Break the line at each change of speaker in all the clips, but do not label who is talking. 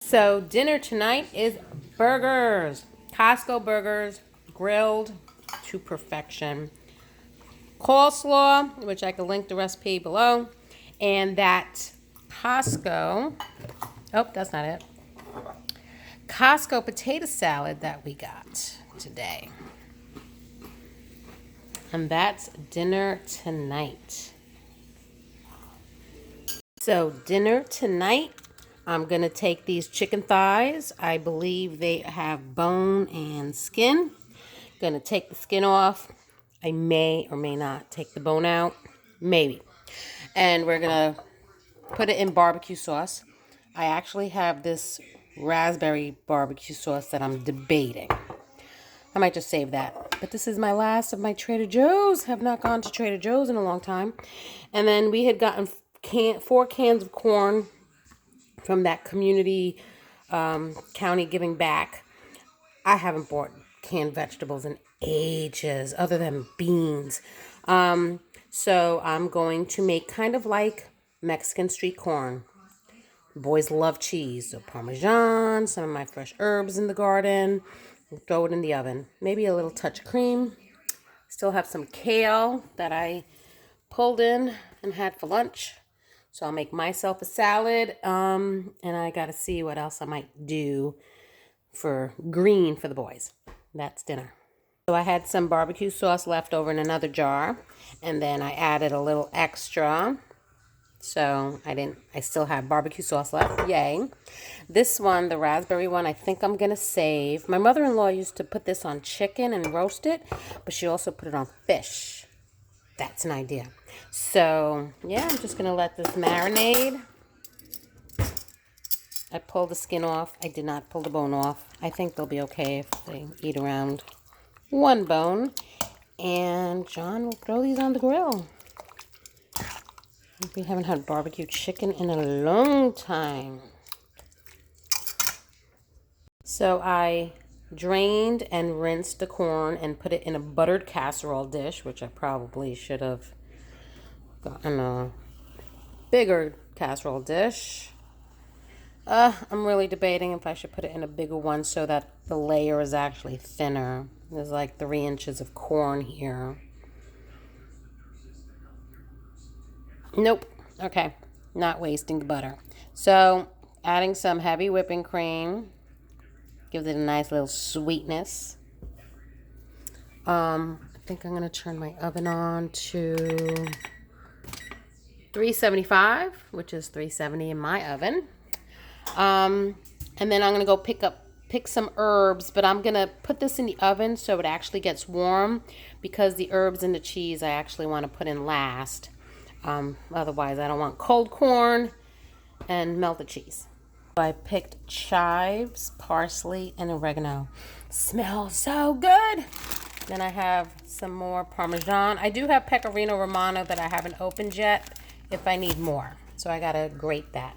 So dinner tonight is burgers. Costco burgers, grilled to perfection. Coleslaw, which I can link the recipe below. And that Costco, oh, that's not it. Costco potato salad that we got today. And that's dinner tonight. So dinner tonight, I'm going to take these chicken thighs. I believe they have bone and skin. Going to take the skin off. I may or may not take the bone out. Maybe. And we're going to put it in barbecue sauce. I actually have this raspberry barbecue sauce that I'm debating. I might just save that. But this is my last of my Trader Joe's. Have not gone to Trader Joe's in a long time. And then we had gotten 4 cans of corn from that community county giving back. I haven't bought canned vegetables in ages other than beans. So I'm going to make kind of like Mexican street corn. Boys love cheese, so Parmesan, some of my fresh herbs in the garden. We'll throw it in the oven. Maybe a little touch of cream. Still have some kale that I pulled in and had for lunch. So I'll make myself a salad. And I got to see what else I might do for green for the boys. That's dinner. So I had some barbecue sauce left over in another jar. And then I added a little extra. So I still have barbecue sauce left. Yay. This one, the raspberry one, I think I'm going to save. My mother-in-law used to put this on chicken and roast it, but she also put it on fish. That's an idea. So, yeah, I'm just going to let this marinate. I pulled the skin off. I did not pull the bone off. I think they'll be okay if they eat around one bone. And John will throw these on the grill. We haven't had barbecue chicken in a long time. So I drained and rinsed the corn and put it in a buttered casserole dish, which I probably should have gotten a bigger casserole dish. I'm really debating if I should put it in a bigger one so that the layer is actually thinner. There's like 3 inches of corn here. Nope. Okay. Not wasting the butter. So, adding some heavy whipping cream. Gives it a nice little sweetness. I think I'm going to turn my oven on to 375, which is 370 in my oven. And then I'm going to go pick some herbs, but I'm going to put this in the oven so it actually gets warm because the herbs and the cheese I actually want to put in last. Otherwise, I don't want cold corn and melted cheese. I picked chives, parsley, and oregano. Smells so good. Then I have some more Parmesan. I do have Pecorino Romano that I haven't opened yet if I need more. So I got to grate that.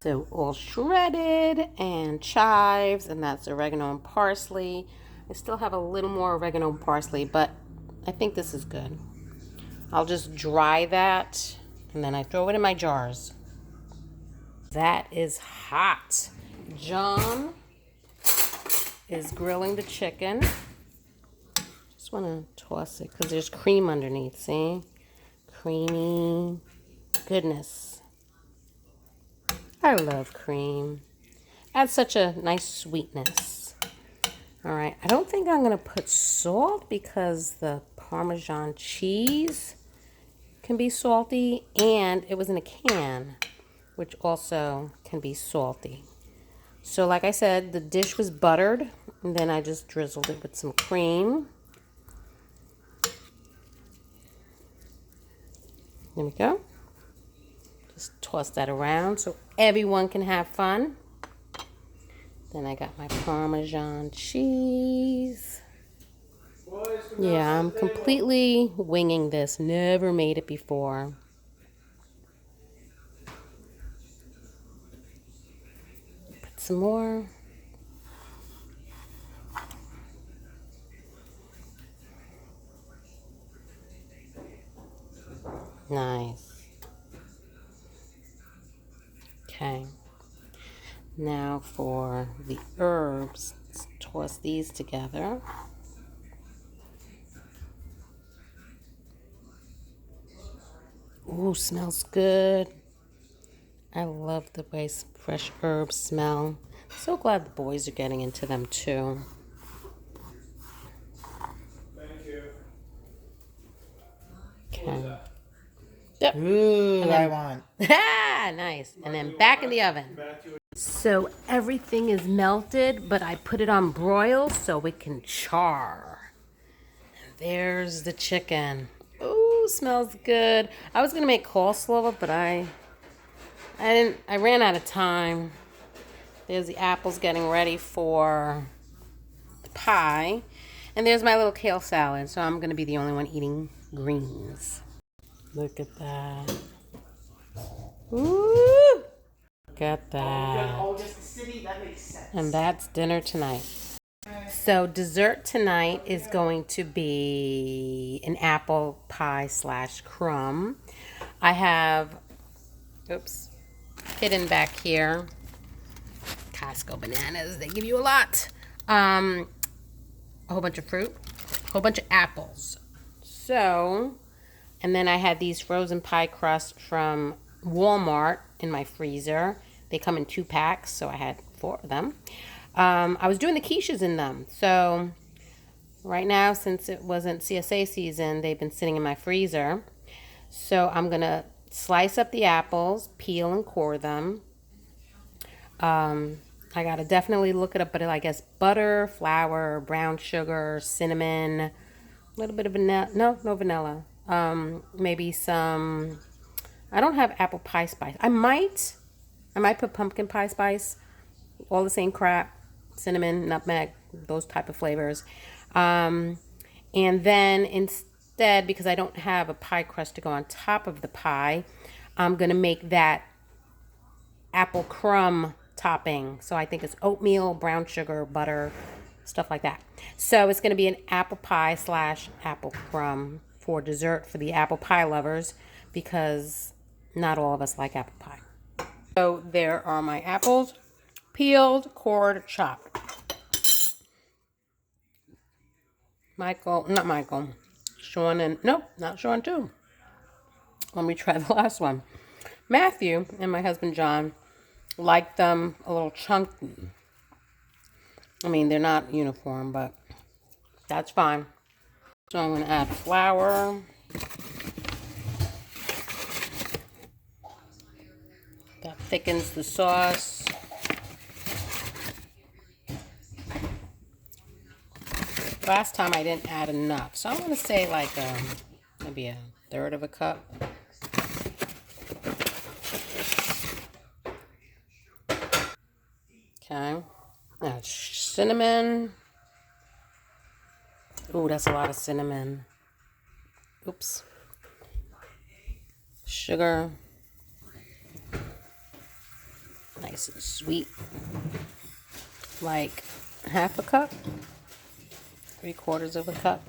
So all shredded and chives, and that's oregano and parsley. I still have a little more oregano and parsley, but I think this is good. I'll just dry that, and then I throw it in my jars. That is hot. John is grilling the chicken. Just want to toss it because there's cream underneath, see? Creamy goodness. I love cream. Adds such a nice sweetness. All right, I don't think I'm going to put salt because the Parmesan cheese can be salty, and it was in a can, which also can be salty. So like I said, the dish was buttered, and then I just drizzled it with some cream. There we go. Just toss that around so everyone can have fun. Then I got my Parmesan cheese. Yeah, I'm completely winging this. Never made it before. Put some more. Nice. Okay. Now for the herbs, let's toss these together. Ooh, smells good. I love the way fresh herbs smell. So glad the boys are getting into them too.
Thank you.
Okay. Yep.
Ooh,
And
I
then,
want.
nice. And then back in the oven. So everything is melted, but I put it on broil so it can char. And there's the chicken. Ooh, smells good. I was gonna make coleslaw, but I didn't. I ran out of time. There's the apples getting ready for the pie, and there's my little kale salad. So I'm gonna be the only one eating greens. Look at that. Ooh, look at that.
August City, that makes sense.
And that's dinner tonight. So dessert tonight is going to be an apple pie / crumb. I have, oops, hidden back here, Costco bananas. They give you a lot. A whole bunch of fruit, a whole bunch of apples. So, and then I had these frozen pie crusts from Walmart in my freezer. They come in 2 packs, so I had 4 of them. I was doing the quiches in them. So right now, since it wasn't CSA season, they've been sitting in my freezer. So I'm going to slice up the apples, peel and core them. I got to definitely look it up, but I guess butter, flour, brown sugar, cinnamon, a little bit of vanilla. No vanilla. Maybe some, I don't have apple pie spice. I might put pumpkin pie spice, all the same crap, cinnamon, nutmeg, those type of flavors. And then instead, because I don't have a pie crust to go on top of the pie, I'm going to make that apple crumb topping. So I think it's oatmeal, brown sugar, butter, stuff like that. So it's going to be an apple pie / apple crumb for dessert for the apple pie lovers, because not all of us like apple pie. So there are my apples, peeled, cored, chopped. Sean and, nope, not Sean too. Let me try the last one. Matthew and my husband John like them a little chunky. I mean, they're not uniform, but that's fine. So I'm going to add flour. That thickens the sauce. Last time I didn't add enough, so I'm going to say like maybe 1/3 of a cup. Okay. Now cinnamon. Ooh, that's a lot of cinnamon. Oops. Sugar. Nice and sweet. Like 1/2 a cup. 3/4 of a cup.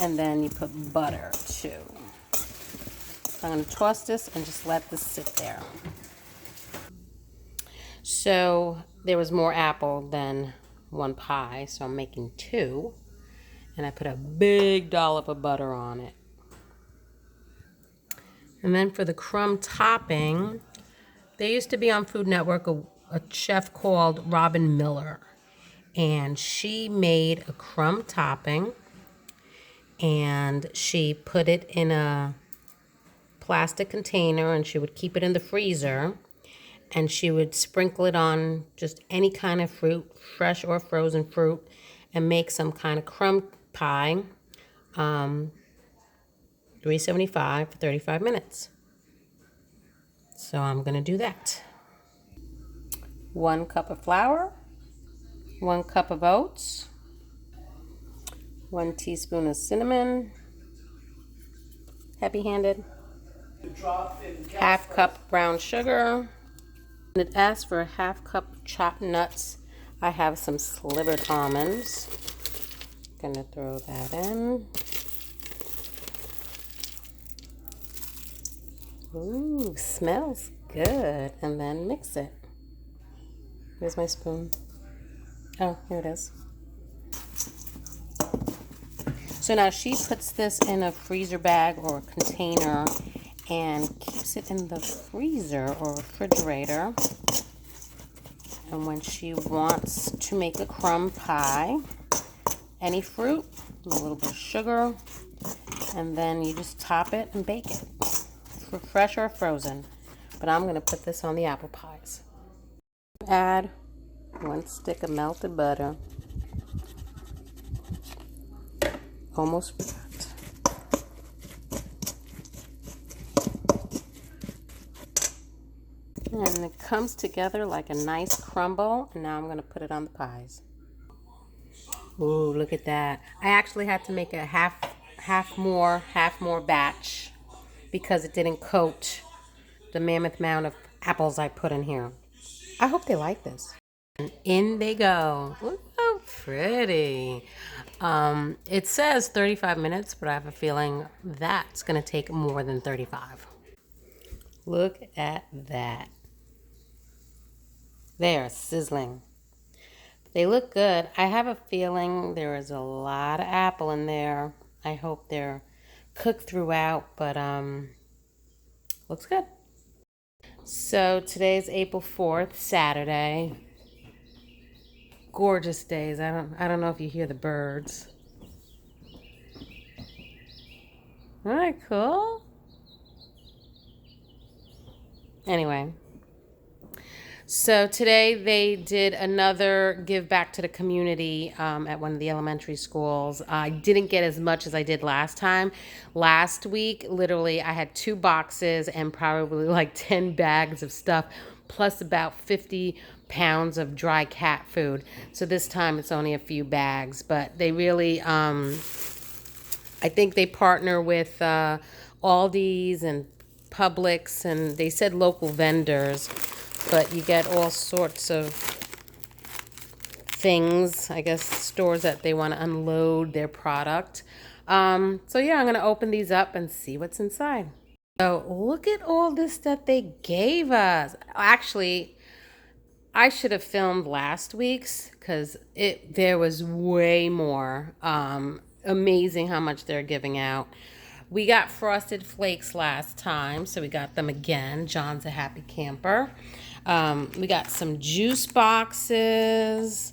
And then you put butter too. So I'm going to toss this and just let this sit there. So there was more apple than 1 pie, so I'm making 2. And I put a big dollop of butter on it. And then for the crumb topping, there used to be on Food Network a chef called Robin Miller. And she made a crumb topping, and she put it in a plastic container, and she would keep it in the freezer, and she would sprinkle it on just any kind of fruit, fresh or frozen fruit, and make some kind of crumb pie. 375 for 35 minutes. So I'm going to do that. 1 cup of flour, 1 cup of oats, 1 teaspoon of cinnamon, heavy-handed, 1/2 cup brown sugar. It asks for a 1/2 cup of chopped nuts. I have some slivered almonds. Gonna throw that in. Ooh, smells good. And then mix it. Where's my spoon? Oh, here it is. So now she puts this in a freezer bag or a container and keeps it in the freezer or refrigerator. And when she wants to make a crumb pie, any fruit, a little bit of sugar, and then you just top it and bake it, fresh or frozen. But I'm going to put this on the apple pies. Add 1 stick of melted butter. Almost wrapped. And it comes together like a nice crumble. And now I'm going to put it on the pies. Ooh, look at that. I actually had to make a half more batch because it didn't coat the mammoth amount of apples I put in here. I hope they like this. And in they go. Look how pretty. It says 35 minutes, but I have a feeling that's going to take more than 35. Look at that. They are sizzling. They look good. I have a feeling there is a lot of apple in there. I hope they're cooked throughout, but looks good. So today's April 4th, Saturday. Gorgeous days. I don't know if you hear the birds. Isn't that cool? Anyway. So today they did another give back to the community at one of the elementary schools. I didn't get as much as I did last time. Last week, literally, I had 2 boxes and probably like 10 bags of stuff, plus about 50 pounds of dry cat food. So this time it's only a few bags, but they really, I think they partner with Aldi's and Publix, and they said local vendors. But you get all sorts of things, I guess, stores that they want to unload their product. So yeah, I'm going to open these up and see what's inside. So look at all this that they gave us. Actually, I should have filmed last week's because there was way more. Amazing how much they're giving out. We got Frosted Flakes last time, so we got them again. John's a happy camper. We got some juice boxes.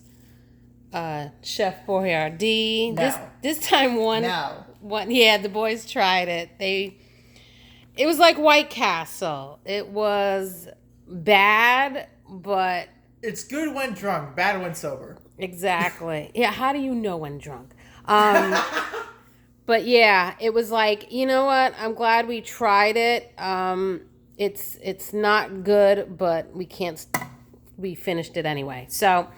Chef Boyardee.
No.
This time one.
No.
Yeah, the boys tried it. It was like White Castle. It was bad, but
It's good when drunk, bad when sober.
exactly. Yeah, how do you know when drunk? But yeah, it was like, you know what? I'm glad we tried it. It's not good, but we finished it anyway. So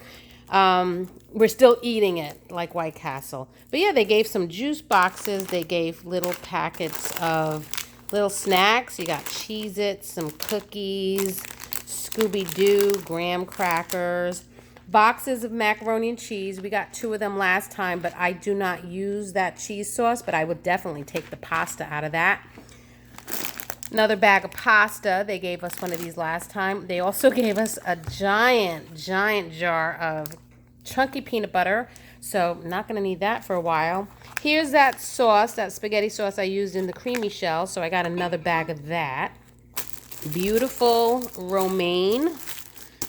we're still eating it like White Castle. But yeah, they gave some juice boxes. They gave little packets of little snacks. You got Cheez-Its, some cookies, Scooby-Doo, graham crackers, boxes of macaroni and cheese. We got 2 of them last time, but I do not use that cheese sauce, but I would definitely take the pasta out of that. Another bag of pasta. They gave us one of these last time. They also gave us a giant jar of chunky peanut butter. So I'm not going to need that for a while. Here's that sauce, that spaghetti sauce I used in the creamy shell. So I got another bag of that. Beautiful romaine.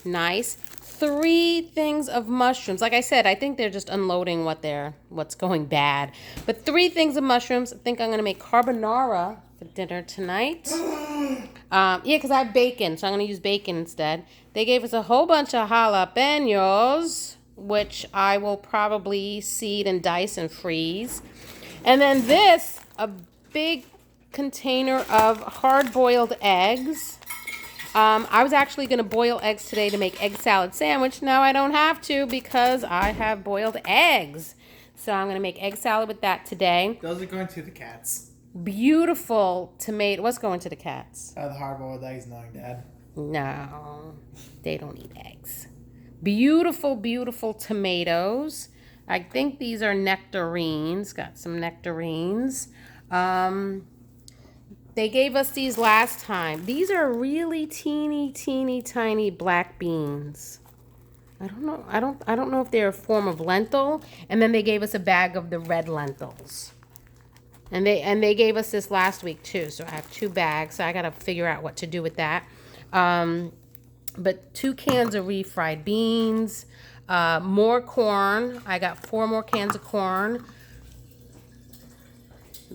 Nice. 3 things of mushrooms. Like I said, I think they're just unloading what's going bad. But 3 things of mushrooms. I think I'm going to make carbonara for dinner tonight. Yeah, because I have bacon, so I'm going to use bacon instead. They gave us a whole bunch of jalapenos, which I will probably seed and dice and freeze. And then a big container of hard-boiled eggs. I was actually going to boil eggs today to make egg salad sandwich. Now I don't have to because I have boiled eggs. So I'm going to make egg salad with that today.
Those are going to the cats.
Beautiful tomato. What's going to the cats?
The hard-boiled eggs, knowing Dad.
No, they don't eat eggs. Beautiful tomatoes. I think these are nectarines. Got some nectarines. They gave us these last time. These are really teeny tiny black beans. I don't know. I don't know if they're a form of lentil. And then they gave us a bag of the red lentils. And they gave us this last week too. So I have 2 bags. So I got to figure out what to do with that. But 2 cans of refried beans, more corn. I got 4 more cans of corn.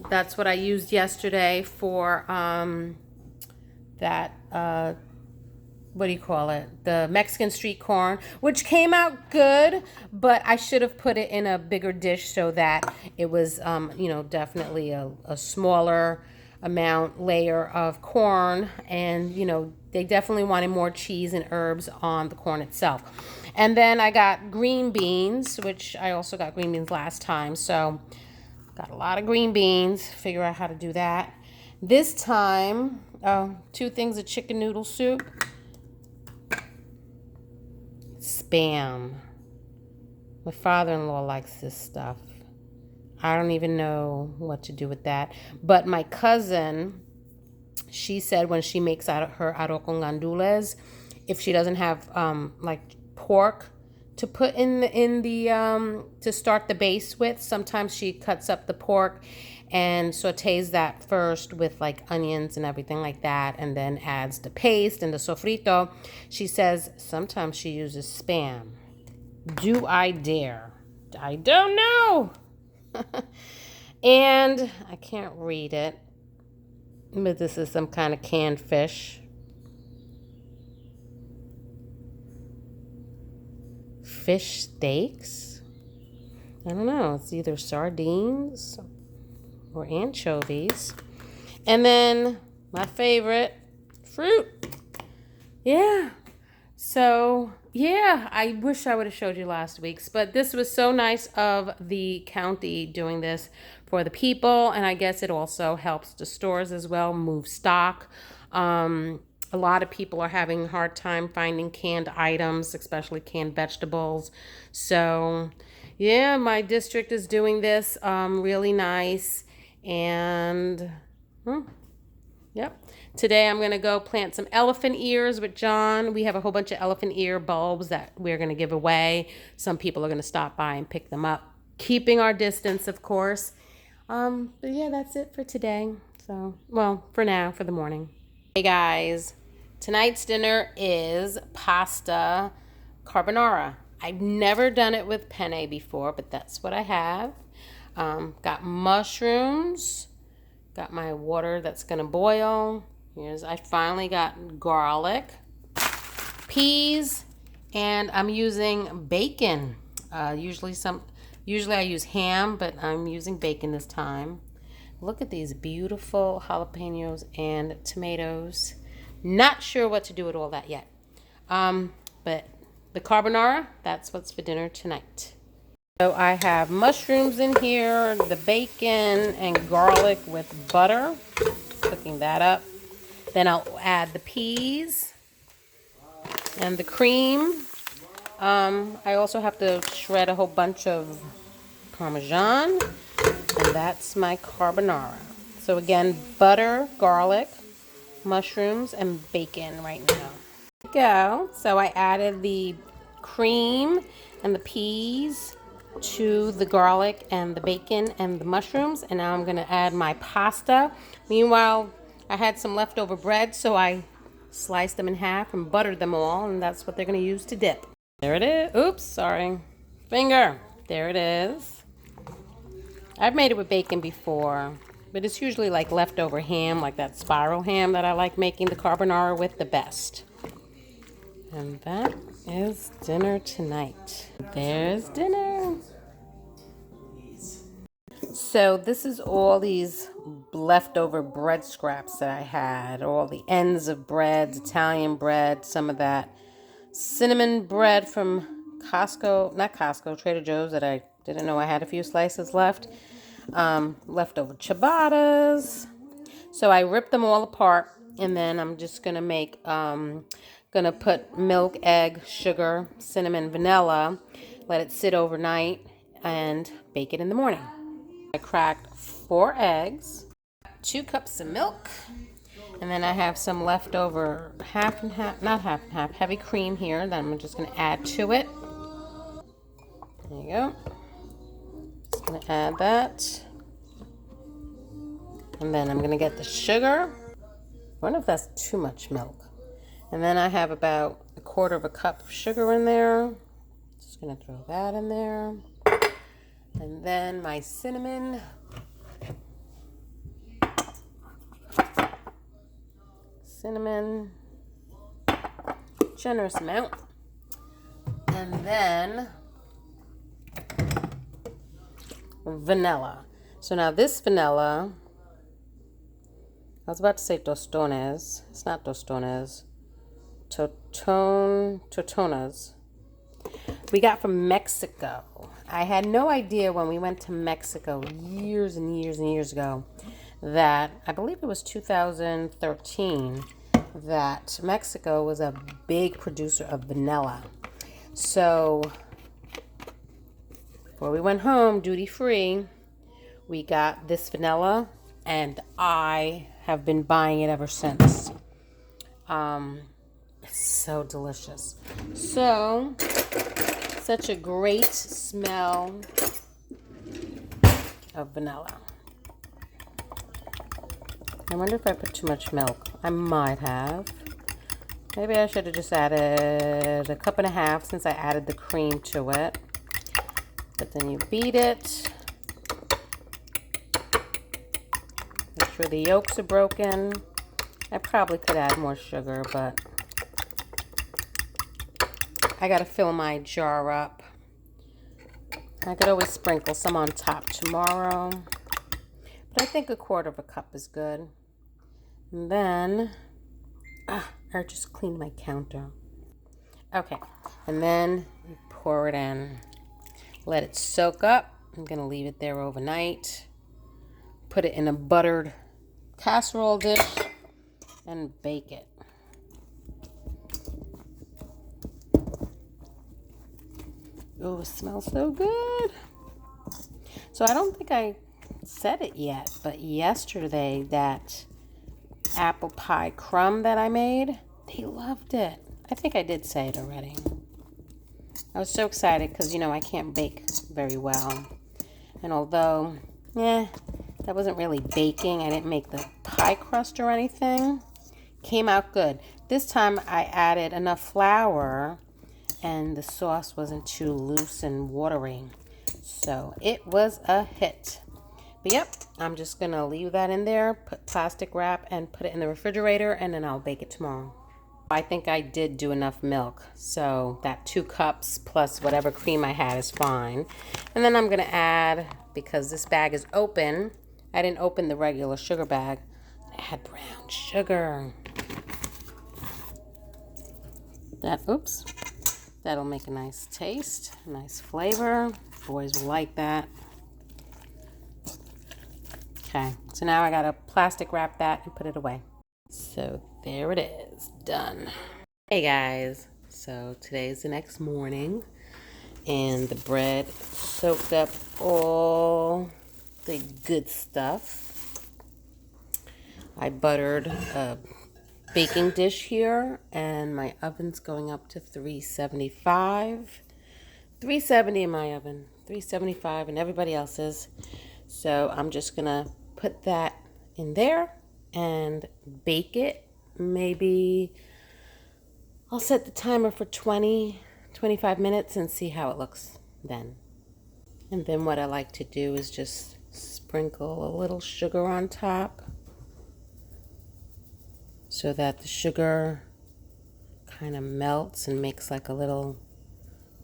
That's what I used yesterday for that what do you call it? The Mexican street corn, which came out good, but I should have put it in a bigger dish so that it was, you know, definitely a smaller layer of corn. And, you know, they definitely wanted more cheese and herbs on the corn itself. And then I got green beans, which I also got green beans last time. So got a lot of green beans. Figure out how to do that. This time, 2 things of chicken noodle soup. Spam. My father-in-law likes this stuff. I don't even know what to do with that. But my cousin, she said when she makes her arroz con gandules, if she doesn't have like pork to put in the to start the base with, sometimes she cuts up the pork and sautés that first with like onions and everything like that, and then adds the paste and the sofrito. She says sometimes she uses spam. Do I dare? I don't know. And I can't read it, but this is some kind of canned fish. Fish steaks? I don't know. It's either sardines or anchovies. And then my favorite, fruit. Yeah. So, yeah, I wish I would have showed you last week's, but this was so nice of the county doing this for the people. And I guess it also helps the stores as well move stock. A lot of people are having a hard time finding canned items, especially canned vegetables. So, yeah, my district is doing this really nice. And, yep. Today I'm going to go plant some elephant ears with John. We have a whole bunch of elephant ear bulbs that we're going to give away. Some people are going to stop by and pick them up. Keeping our distance, of course. But yeah, that's it for today. So, well, for now, for the morning. Hey guys, tonight's dinner is pasta carbonara. I've never done it with penne before, but that's what I have. Got mushrooms, got my water that's gonna boil. I finally got garlic, peas, and I'm using bacon. Usually I use ham, but I'm using bacon this time. Look at these beautiful jalapenos and tomatoes. Not sure what to do with all that yet. But the carbonara, that's what's for dinner tonight. So I have mushrooms in here, the bacon and garlic with butter. Cooking that up. Then I'll add the peas and the cream. I also have to shred a whole bunch of Parmesan. And that's my carbonara. So again, butter, garlic, mushrooms, and bacon right now. Go. So I added the cream and the peas to the garlic and the bacon and the mushrooms, and now I'm going to add my pasta. Meanwhile, I had some leftover bread, so I sliced them in half and buttered them all, and that's what they're going to use to dip. There it is. Oops, sorry. Finger. There it is. I've made it with bacon before, but it's usually like leftover ham, like that spiral ham that I like making the carbonara with the best. And that is dinner tonight. There's dinner. So this is all these leftover bread scraps that I had. All the ends of bread, Italian bread, some of that cinnamon bread from Trader Joe's that I didn't know I had a few slices left. Leftover ciabattas. So I ripped them all apart, and then I'm just going to make... Gonna put milk, egg, sugar, cinnamon, vanilla, let it sit overnight, and bake it in the morning. I cracked 4 eggs, 2 cups of milk, And then I have some leftover half and half, not half and half, heavy cream here that I'm just going to add to it. There you go. Just going to add that. And then I'm going to get the sugar. I wonder if that's too much milk. And then I have about 1/4 cup of sugar in there. Just going to throw that in there. And then my cinnamon. Cinnamon. Generous amount. And then vanilla. So now this vanilla, I was about to say tostones. It's not tostones. Totonas. We got from Mexico. I had no idea when we went to Mexico years and years and years ago that, I believe it was 2013, that Mexico was a big producer of vanilla. So before we went home, duty free, we got this vanilla, and I have been buying it ever since. It's so delicious. So, such a great smell of vanilla. I wonder if I put too much milk. I might have. Maybe I should have just added 1.5 cups since I added the cream to it. But then you beat it. Make sure the yolks are broken. I probably could add more sugar, but I gotta fill my jar up. I could always sprinkle some on top tomorrow, but I think 1/4 cup is good. And then, I just cleaned my counter. Okay, and then you pour it in. Let it soak up. I'm gonna leave it there overnight. Put it in a buttered casserole dish and bake it. Oh, it smells so good. So I don't think I said it yet, but yesterday that apple pie crumb that I made, they loved it. I think I did say it already. I was so excited because, I can't bake very well. And although, that wasn't really baking, I didn't make the pie crust or anything, came out good. This time I added enough flour and the sauce wasn't too loose and watery. So it was a hit. But yep, I'm just going to leave that in there, put plastic wrap, and put it in the refrigerator, and then I'll bake it tomorrow. I think I did do enough milk, so that 2 cups plus whatever cream I had is fine. And then I'm going to add, because this bag is open, I didn't open the regular sugar bag, I had brown sugar. That'll make a nice taste, a nice flavor. Boys will like that. Okay, so now I gotta plastic wrap that and put it away. So there it is, done. Hey guys, so today's the next morning and the bread soaked up all the good stuff. I buttered a baking dish here, and my oven's going up to 375. 370 in my oven, 375 in everybody else's. So I'm just gonna put that in there and bake it. Maybe I'll set the timer for 25 minutes and see how it looks then. And then what I like to do is just sprinkle a little sugar on top so that the sugar kind of melts and makes like a little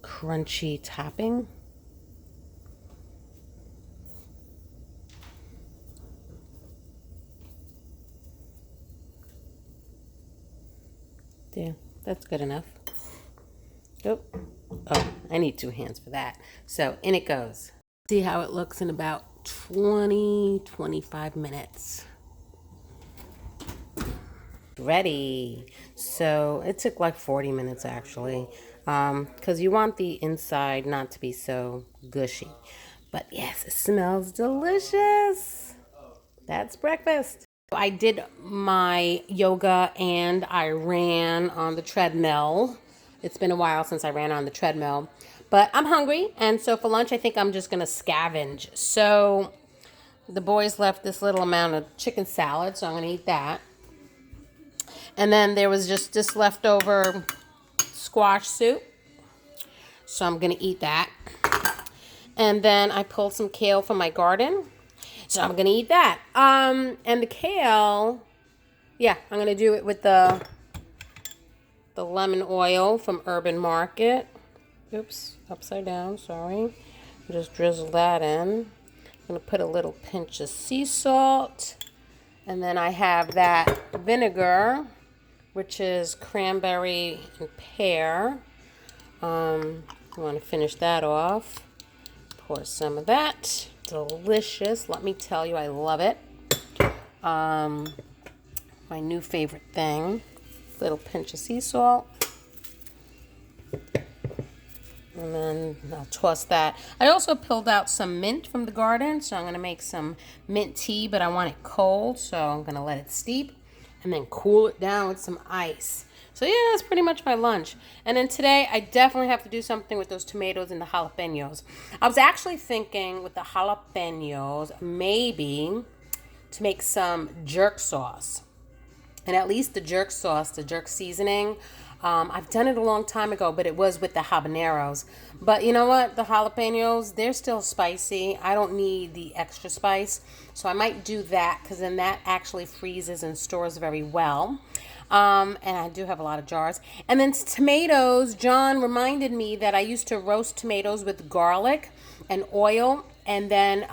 crunchy topping. Yeah, that's good enough. Oh, I need 2 hands for that. So in it goes. See how it looks in about 25 minutes. Ready. So it took like 40 minutes actually, because you want the inside not to be so gushy. But yes, it smells delicious. That's breakfast. I did my yoga and I ran on the treadmill. It's been a while since I ran on the treadmill, but I'm hungry. And so for lunch, I think I'm just going to scavenge. So the boys left this little amount of chicken salad, so I'm going to eat that. And then there was just this leftover squash soup, so I'm going to eat that. And then I pulled some kale from my garden, so I'm going to eat that. And the kale, yeah, I'm going to do it with the lemon oil from Urban Market. Oops, upside down, sorry. Just drizzle that in. I'm going to put a little pinch of sea salt. And then I have that vinegar, which is cranberry and pear. I want to finish that off. Pour some of that. Delicious. Let me tell you, I love it. My new favorite thing. Little pinch of sea salt. And then I'll toss that. I also pulled out some mint from the garden, so I'm going to make some mint tea, but I want it cold, so I'm going to let it steep and then cool it down with some ice. So yeah, that's pretty much my lunch. And then today, I definitely have to do something with those tomatoes and the jalapenos. I was actually thinking with the jalapenos, maybe to make some jerk sauce. And at least the jerk sauce, the jerk seasoning, I've done it a long time ago, but it was with the habaneros. But you know what? The jalapenos, they're still spicy. I don't need the extra spice. So I might do that because then that actually freezes and stores very well. And I do have a lot of jars. And then tomatoes, John reminded me that I used to roast tomatoes with garlic and oil. And then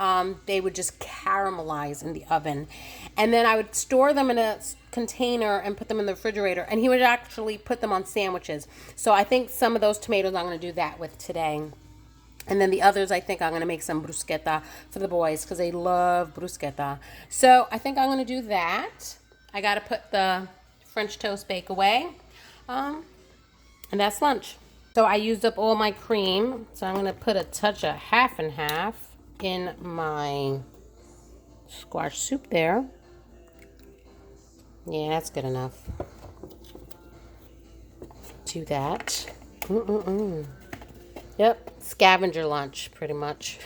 they would just caramelize in the oven. And then I would store them in a container and put them in the refrigerator. And he would actually put them on sandwiches. So I think some of those tomatoes I'm going to do that with today. And then the others, I think I'm going to make some bruschetta for the boys because they love bruschetta. So I think I'm going to do that. I got to put the French toast bake away. And that's lunch. So I used up all my cream. So I'm going to put a touch of half and half in my squash soup there. Yeah, that's good enough. Do that. Yep, scavenger lunch, pretty much.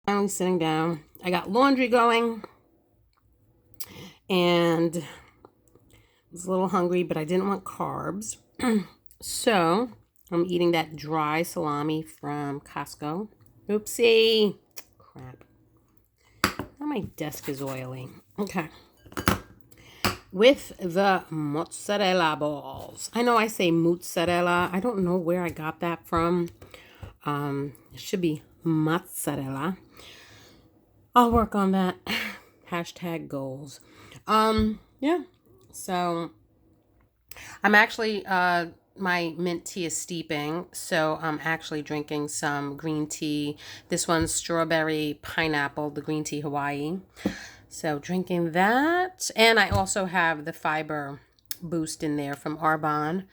Finally sitting down. I got laundry going. And I was a little hungry, but I didn't want carbs. So I'm eating that dry salami from Costco. Oopsie. Crap. Now my desk is oily. Okay. With the mozzarella balls. I know I say mozzarella. I don't know where I got that from. It should be mozzarella. I'll work on that. Hashtag goals. Yeah. So I'm actually my mint tea is steeping, so I'm actually drinking some green tea. This one's strawberry pineapple, the green tea Hawaii. So drinking that. And I also have the fiber boost in there from Arbonne.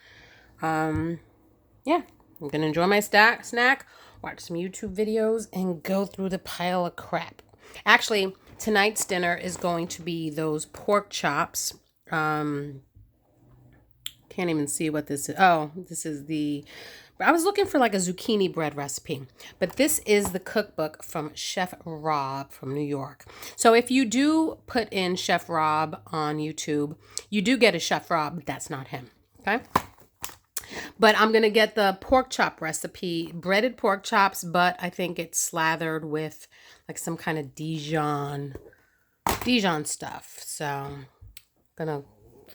Yeah, I'm going to enjoy my snack, watch some YouTube videos, and go through the pile of crap. Actually, tonight's dinner is going to be those pork chops. Can't even see what this is. Oh, this is the... I was looking for like a zucchini bread recipe, but this is the cookbook from Chef Rob from New York. So if you do put in Chef Rob on YouTube, you do get a Chef Rob, but that's not him, okay? But I'm going to get the pork chop recipe, breaded pork chops, but I think it's slathered with like some kind of Dijon stuff. So I'm going to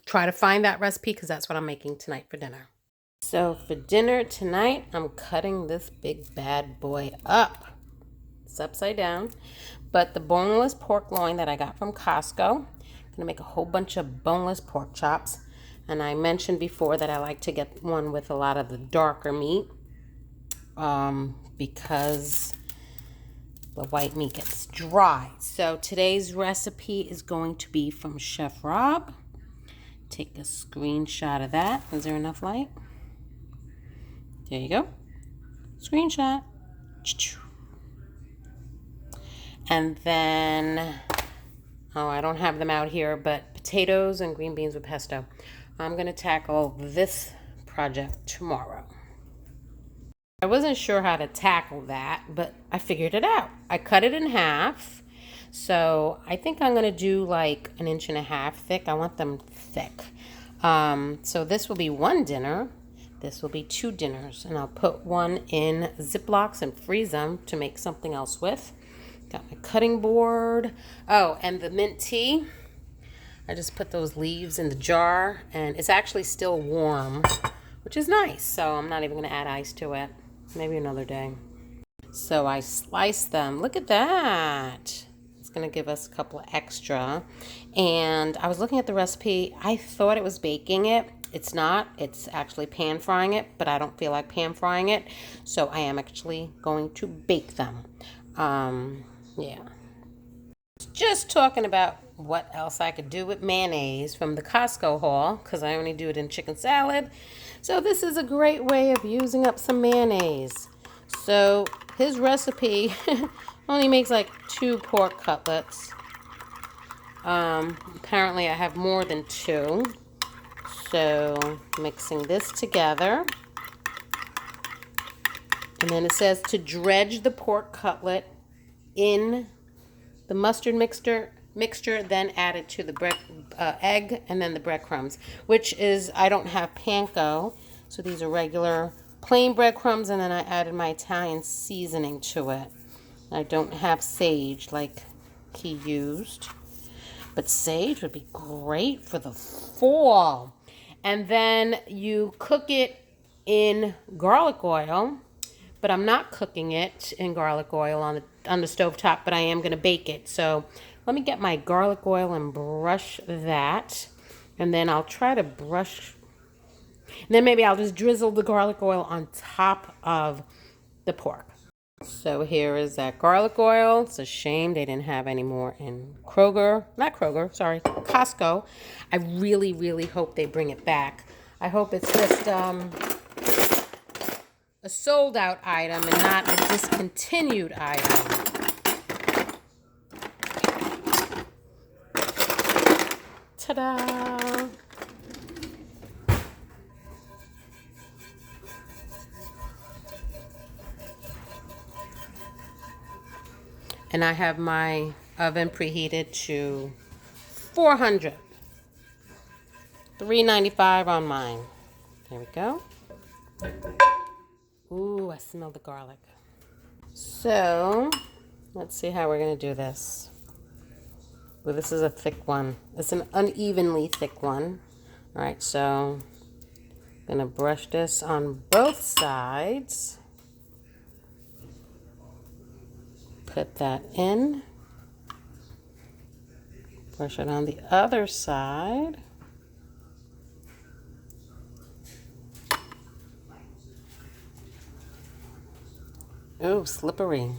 try to find that recipe because that's what I'm making tonight for dinner. So for dinner tonight, I'm cutting this big bad boy up. It's upside down. But the boneless pork loin that I got from Costco, I'm going to make a whole bunch of boneless pork chops. And I mentioned before that I like to get one with a lot of the darker meat because the white meat gets dry. So today's recipe is going to be from Chef Rob. Take a screenshot of that. Is there enough light? There you go. Screenshot. And then Oh, I don't have them out here, but potatoes and green beans with pesto. I'm going to tackle this project tomorrow. I wasn't sure how to tackle that, but I figured it out. I cut it in half. So I think I'm going to do like 1.5 inches thick. I want them thick. So this will be one dinner. This will be 2 dinners. And I'll put one in Ziplocs and freeze them to make something else with. Got my cutting board. Oh, and the mint tea. I just put those leaves in the jar. And it's actually still warm, which is nice. So I'm not even going to add ice to it. Maybe another day. So I slice them. Look at that. It's going to give us a couple of extra. And I was looking at the recipe. I thought it was baking it. It's not. It's actually pan frying it, but I don't feel like pan frying it. So I am actually going to bake them. Yeah. Just talking about what else I could do with mayonnaise from the Costco haul, because I only do it in chicken salad. So this is a great way of using up some mayonnaise. So his recipe only makes like 2 pork cutlets. Apparently I have more than 2. So mixing this together. And then it says to dredge the pork cutlet in the mustard mixture, then add it to the egg and then the breadcrumbs, which is, I don't have panko, so these are regular plain breadcrumbs, and then I added my Italian seasoning to it. I don't have sage like he used, but sage would be great for the fall. And then you cook it in garlic oil, but I'm not cooking it in garlic oil on the stovetop, but I am going to bake it. So let me get my garlic oil and brush that. And then I'll try to brush. And then maybe I'll just drizzle the garlic oil on top of the pork. So here is that garlic oil. It's a shame they didn't have any more in Costco. I really, really hope they bring it back. I hope it's just a sold out item and not a discontinued item. Ta-da! And I have my oven preheated to 400. $3.95 on mine. There we go. Ooh, I smell the garlic. So, let's see how we're going to do this. Well, this is a thick one. It's an unevenly thick one. All right, so I'm going to brush this on both sides. Put that in. Brush it on the other side. Oh, slippery.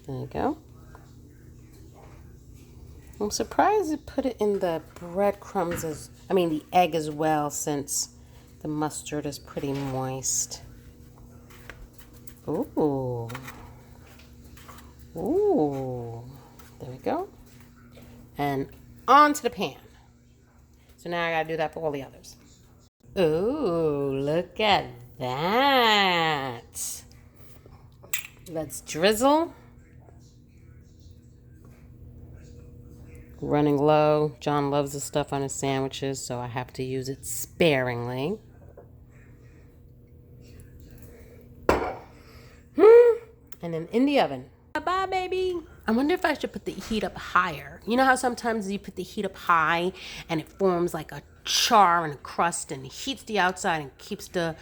There you go. I'm surprised you put it in the breadcrumbs the egg as well, since the mustard is pretty moist. Ooh. Ooh. There we go. And onto the pan. So now I gotta do that for all the others. Ooh, look at that. Let's drizzle. Running low. John loves the stuff on his sandwiches, so I have to use it sparingly. And then in the oven. Bye, baby. I wonder if I should put the heat up higher. You know how sometimes you put the heat up high and it forms like a char and a crust and heats the outside and keeps the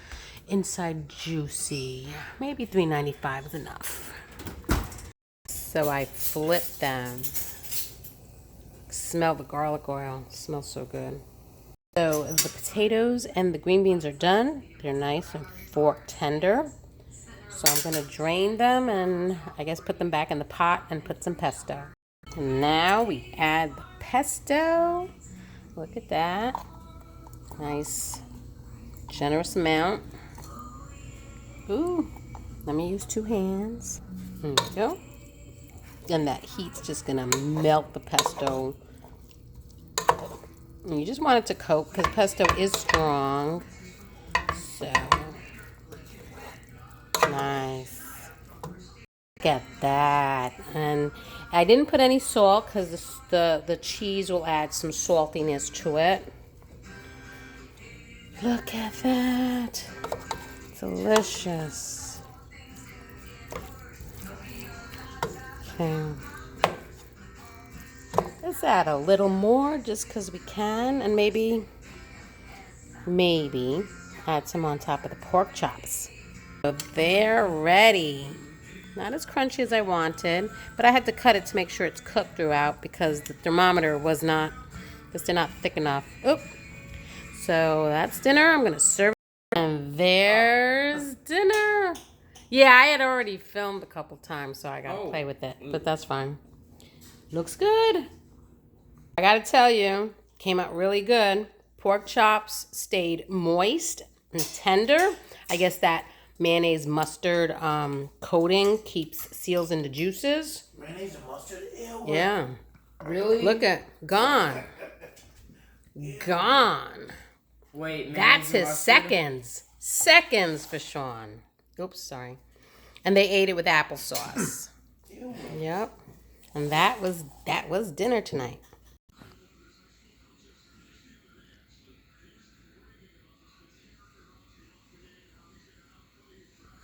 inside juicy. Maybe $3.95 is enough. So I flip them. Smell the garlic oil. It smells so good. So the potatoes and the green beans are done. They're nice and fork tender. So I'm going to drain them and I guess put them back in the pot and put some pesto. And now we add the pesto. Look at that. Nice, generous amount. Ooh, let me use 2 hands. There we go. And that heat's just gonna melt the pesto. And you just want it to coat because pesto is strong. So nice. Look at that. And I didn't put any salt because the cheese will add some saltiness to it. Look at that. Delicious. Okay. Let's add a little more just because we can. And maybe add some on top of the pork chops. So they're ready. Not as crunchy as I wanted, but I had to cut it to make sure it's cooked throughout because the thermometer was not thick enough. Oop. So that's dinner. I'm going to serve it. And there's dinner. Yeah, I had already filmed a couple times, so I got to play with it. But that's fine. Looks good. I got to tell you, came out really good. Pork chops stayed moist and tender. I guess that mayonnaise mustard coating seals in the juices.
Mayonnaise and mustard? Ew.
Yeah.
Really?
Look at gone. Gone.
Wait,
That's his
mustard?
seconds. Seconds for Sean. Oops, sorry. And they ate it with applesauce.
Ew.
Yep. And that was dinner tonight.